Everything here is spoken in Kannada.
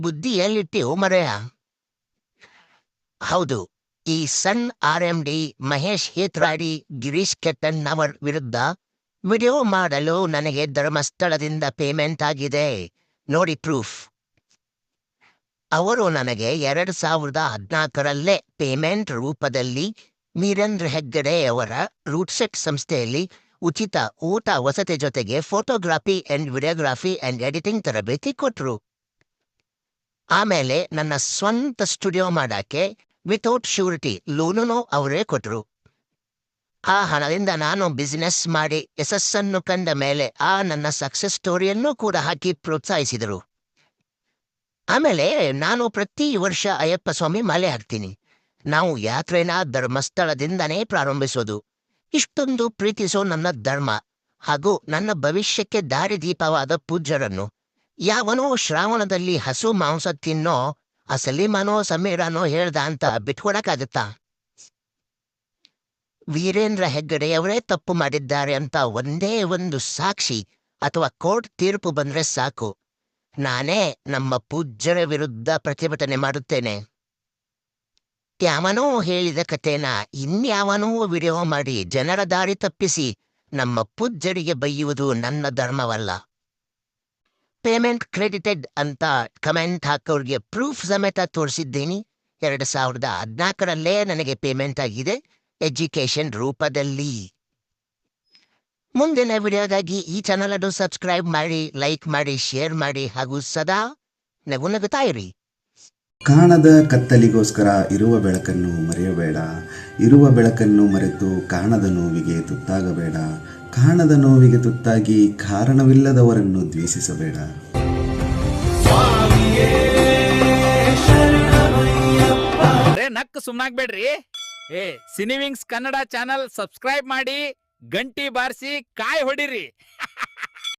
ಬುದ್ಧಿ ಎಲ್ಲಿಟ್ಟಿಯೋ ಮರೆಯ? ಹೌದು, ಈ ಸನ್ RMD ಮಹೇಶ್ ಹೇತ್ರಾಡಿ ಗಿರೀಶ್ ಕೆಟ್ಟನ್ ಅವರ ವಿರುದ್ಧ ವಿಡಿಯೋ ಮಾಡಲು ನನಗೆ ಧರ್ಮಸ್ಥಳದಿಂದ ಪೇಮೆಂಟ್ ಆಗಿದೆ. ನೋಡಿ ಪ್ರೂಫ್. ಅವರು ನನಗೆ 2014ರಲ್ಲೇ ಪೇಮೆಂಟ್ ರೂಪದಲ್ಲಿ ವೀರೇಂದ್ರ ಹೆಗ್ಗಡೆ ಅವರ ರೂಟ್ಸೆಟ್ ಸಂಸ್ಥೆಯಲ್ಲಿ ಉಚಿತ ಊಟ ವಸತಿ ಜೊತೆಗೆ photography and videography and editing ತರಬೇತಿ ಕೊಟ್ಟರು. ಆಮೇಲೆ ನನ್ನ ಸ್ವಂತ ಸ್ಟುಡಿಯೋ ಮಾಡಕ್ಕೆ ವಿತೌಟ್ ಶ್ಯೂರಿಟಿ ಲೋನೂ ಅವರೇ ಕೊಟ್ಟರು. ಆ ಹಣದಿಂದ ನಾನು ಬಿಸಿನೆಸ್ ಮಾಡಿ ಯಶಸ್ಸನ್ನು ಕಂಡ ಮೇಲೆ ನನ್ನ ಸಕ್ಸಸ್ ಸ್ಟೋರಿಯನ್ನೂ ಕೂಡ ಹಾಕಿ ಪ್ರೋತ್ಸಾಹಿಸಿದರು. ಆಮೇಲೆ ನಾನು ಪ್ರತಿ ವರ್ಷ ಅಯ್ಯಪ್ಪ ಸ್ವಾಮಿ ಮಾಲೆ ಹಾಕ್ತೀನಿ. ನಾವು ಯಾತ್ರೆನ ಧರ್ಮಸ್ಥಳದಿಂದನೇ ಪ್ರಾರಂಭಿಸೋದು. ಇಷ್ಟೊಂದು ಪ್ರೀತಿಸೋ ನನ್ನ ಧರ್ಮ ಹಾಗೂ ನನ್ನ ಭವಿಷ್ಯಕ್ಕೆ ದಾರಿದೀಪವಾದ ಪೂಜ್ಯರನ್ನು ಯಾವನೋ ಶ್ರಾವಣದಲ್ಲಿ ಹಸು ಮಾಂಸ ತಿನ್ನೋ ಆ ಸಲೀಮನೋ ಸಮೀರನೋ ಹೇಳ್ದ ಅಂತ ಬಿಟ್ಕೊಡಕ್ಕಾಗತ್ತಾ? ವೀರೇಂದ್ರ ಹೆಗ್ಗಡೆಯವರೇ ತಪ್ಪು ಮಾಡಿದ್ದಾರೆ ಅಂತ ಒಂದೇ ಒಂದು ಸಾಕ್ಷಿ ಅಥವಾ ಕೋರ್ಟ್ ತೀರ್ಪು ಬಂದ್ರೆ ಸಾಕು, ನಾನೇ ನಮ್ಮ ಪೂಜ್ಯರ ವಿರುದ್ಧ ಪ್ರತಿಭಟನೆ ಮಾಡುತ್ತೇನೆ. ಯಾವನೋ ಹೇಳಿದ ಕಥೆನ ಇನ್ಯಾವನೋ ವಿಡಿಯೋ ಮಾಡಿ ಜನರ ದಾರಿ ತಪ್ಪಿಸಿ ನಮ್ಮ ಪೂಜ್ಯರಿಗೆ ಬೈಯುವುದು ನನ್ನ ಧರ್ಮವಲ್ಲ. ಪೇಮೆಂಟ್ ಕ್ರೆಡಿಟೆಡ್ ಅಂತ ಕಮೆಂಟ್ ಹಾಕೋರಿಗೆ ಪ್ರೂಫ್ ಸಮೇತ ತೋರಿಸಿದ್ದೀನಿ. 2014ರಲ್ಲೇ ನನಗೆ ಪೇಮೆಂಟ್ ಆಗಿದೆ, ಎಜುಕೇಶನ್ ರೂಪದಲ್ಲಿ. ಮುಂದಿನ ವಿಡಿಯೋಗಾಗಿ ಈ ಚಾನಲ್ ಅನ್ನು ಸಬ್ಸ್ಕ್ರೈಬ್ ಮಾಡಿ, ಲೈಕ್ ಮಾಡಿ, ಶೇರ್ ಮಾಡಿ ಹಾಗೂ ಸದಾ ನಗುತ್ತಾ ಇರಿ. ಕಾಣದ ಕತ್ತಲಿಗೋಸ್ಕರ ಇರುವ ಬೆಳಕನ್ನು ಮರೆಯಬೇಡ. ಇರುವ ಬೆಳಕನ್ನು ಮರೆತು ಕಾಣದ ನೋವಿಗೆ ತುತ್ತಾಗಬೇಡ. ಕಾಣದ ನೋವಿಗೆ ತುತ್ತಾಗಿ ಕಾರಣವಿಲ್ಲದವರನ್ನು ದ್ವೇಷಿಸಬೇಡ. ನಕ್ಕು ಸುಮ್ನಾಗ್ಬೇಡ್ರಿ. ಸಿನಿವಿಂಗ್ಸ್ ಕನ್ನಡ ಚಾನಲ್ ಸಬ್ಸ್ಕ್ರೈಬ್ ಮಾಡಿ, ಗಂಟಿ ಬಾರಿಸಿ ಕಾಯಿ ಹೊಡಿರಿ.